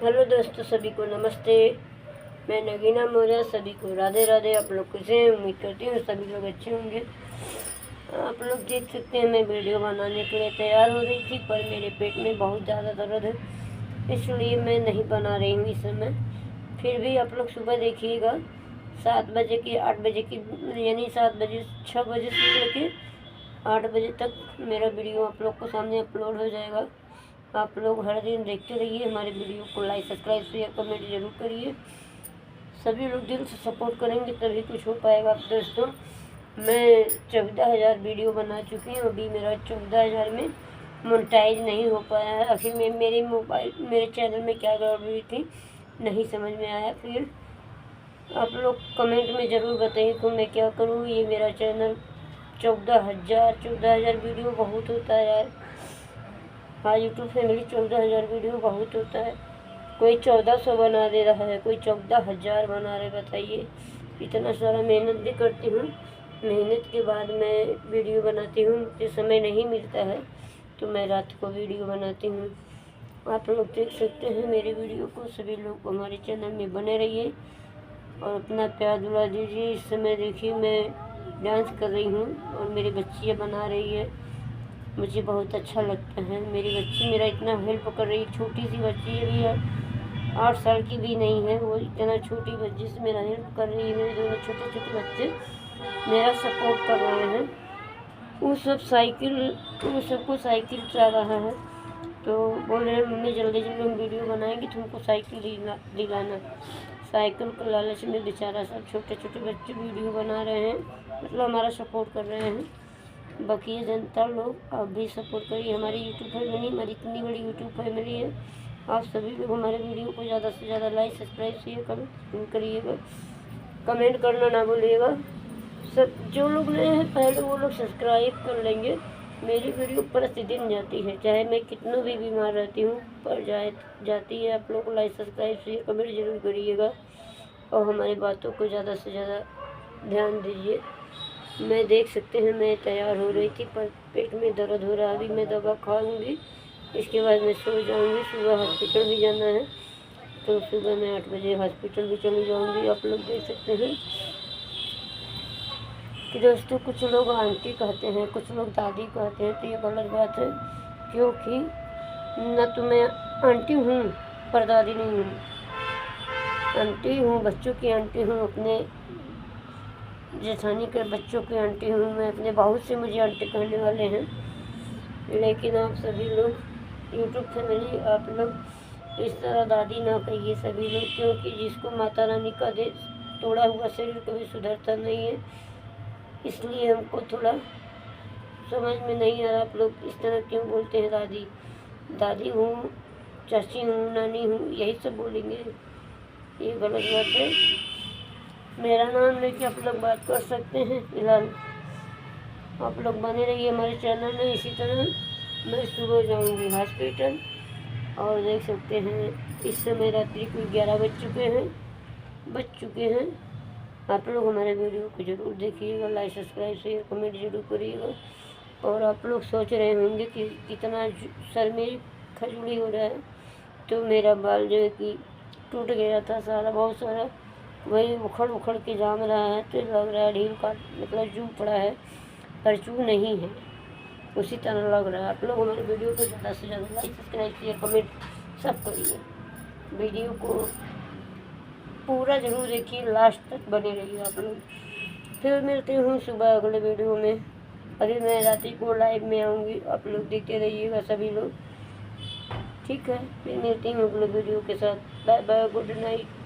Hello दोस्तों, सभी को नमस्ते। मैं नगीना मौर्य, सभी को राधे राधे। आप लोग कैसे हैं? उम्मीद करती हूँ सभी लोग अच्छे होंगे। आप लोग देख सकते हैं मैं वीडियो बनाने के लिए तैयार हो रही थी, पर मेरे पेट में बहुत ज़्यादा दर्द है, इसलिए मैं नहीं बना रही हूँ इस समय। फिर भी आप लोग सुबह देखिएगा 7 बजे की 8 बजे की, यानी 7 बजे 6 बजे से लेके 8 बजे तक मेरा वीडियो आप लोग को सामने अपलोड हो जाएगा। आप लोग हर दिन देखते रहिए हमारे वीडियो को, लाइक सब्सक्राइब शेयर कमेंट जरूर करिए। सभी लोग दिल से सपोर्ट करेंगे तभी कुछ हो पाएगा। दोस्तों, मैं 14,000 वीडियो बना चुकी हूँ, अभी मेरा 14,000 में मोनेटाइज नहीं हो पाया है। आखिर में मेरे चैनल में क्या गड़बड़ी थी नहीं समझ में आया। फिर आप लोग कमेंट में ज़रूर बताइए कि मैं क्या करूँ। ये मेरा चैनल 14,000 वीडियो बहुत होता है यार। हाँ, यूट्यूब फैमिली 14,000 वीडियो बहुत होता है। कोई 1400 बना दे रहा है, कोई 14,000 बना रहे। बताइए, इतना सारा मेहनत भी करती हूँ, मेहनत के बाद मैं वीडियो बनाती हूँ। मुझे समय नहीं मिलता है तो मैं रात को वीडियो बनाती हूँ। आप लोग देख सकते हैं मेरे वीडियो को। सभी लोग हमारे चैनल में बने रहिए और अपना प्यार दुला दीजिए। इस समय देखिए मैं डांस कर रही हूँ और मेरी बच्चियाँ बना रही है, मुझे बहुत अच्छा लगता है। मेरी बच्ची मेरा इतना हेल्प कर रही है, छोटी सी बच्ची अभी है, 8 साल की भी नहीं है, वो इतना छोटी बच्ची से मेरा हेल्प कर रही है। मेरे दोनों छोटे छोटे बच्चे मेरा सपोर्ट कर रहे हैं। वो सबको साइकिल चला रहा है, तो बोल रहे हैं मम्मी जल्दी जल्दी हम वीडियो बनाएंगे, तुमको साइकिल दिलाना। साइकिल के लालच में बेचारा सब छोटे छोटे बच्चे वीडियो बना रहे हैं, मतलब हमारा सपोर्ट कर रहे हैं। बाकी ये जनता लोग आप भी सपोर्ट करिए। हमारी यूट्यूब फैमिली, हमारी इतनी बड़ी यूट्यूब फैमिली है। आप सभी लोग हमारे वीडियो को ज़्यादा से ज़्यादा लाइक सब्सक्राइब शेयर करिएगा, कमेंट करना ना भूलिएगा। सब जो लोग नए हैं पहले वो लोग सब्सक्राइब कर लेंगे। मेरी वीडियो प्रतिदिन जाती है, चाहे मैं कितना भी बीमार रहती हूँ, पर जाती है। आप लोग लाइक सब्सक्राइब शेयर कमेंट जरूर करिएगा और हमारी बातों को ज़्यादा से ज़्यादा ध्यान दीजिए। मैं देख सकते हैं मैं तैयार हो रही थी, पर पेट में दर्द हो रहा है। अभी मैं दवा खाऊंगी, इसके बाद मैं सो जाऊंगी। सुबह हॉस्पिटल भी जाना है, तो सुबह मैं 8 बजे हॉस्पिटल भी चली जाऊंगी। आप लोग देख सकते हैं कि दोस्तों कुछ लोग आंटी कहते हैं, कुछ लोग दादी कहते हैं, तो ये गलत बात है, क्योंकि न तो मैं आंटी हूँ पर दादी नहीं हूँ। आंटी हूँ, बच्चों की आंटी हूँ, अपने जेठानी के बच्चों की आंटी हूँ मैं। अपने बहुत से मुझे आंटी कहने वाले हैं, लेकिन आप सभी लोग यूट्यूब फैमिली, आप लोग इस तरह दादी ना कहिए सभी लोग, क्योंकि जिसको माता रानी का दे तोड़ा हुआ शरीर कभी सुधरता नहीं है। इसलिए हमको थोड़ा समझ में नहीं आ रहा आप लोग इस तरह क्यों बोलते हैं। दादी दादी हूँ, चाची हूँ, नानी हूँ, यही सब बोलेंगे, ये गलत बात है। मेरा नाम लेके आप लोग बात कर सकते हैं। फिलहाल आप लोग बने रहिए हमारे चैनल में। इसी तरह मैं सुबह जाऊंगी हॉस्पिटल, और देख सकते हैं इस समय रात्रि को 11 बज चुके हैं। आप लोग हमारे वीडियो को ज़रूर देखिएगा, लाइक सब्सक्राइब शेयर कमेंट जरूर करिएगा। और आप लोग सोच रहे होंगे कि कितना सर में खजूली हो रहा है, तो मेरा बाल जो है कि टूट गया था सारा, बहुत सारा, वही उखड़ के जाम रहा है, तो लग रहा है ढील का मतलब जू पड़ा है, पर जू नहीं है, उसी तरह लग रहा है। आप लोग हमारे वीडियो को ज़्यादा से ज़्यादा लाइक सब्सक्राइब शेयर कमेंट सब करिए। वीडियो को पूरा ज़रूर देखिए, लास्ट तक बने रहिए आप लोग। फिर मिलती हूँ सुबह अगले वीडियो में। अभी मैं रात्रि को लाइव में आऊँगी, आप लोग देखते रहिएगा सभी लोग, ठीक है। फिर मिलती हूँ अगले वीडियो के साथ। Bye bye, good night.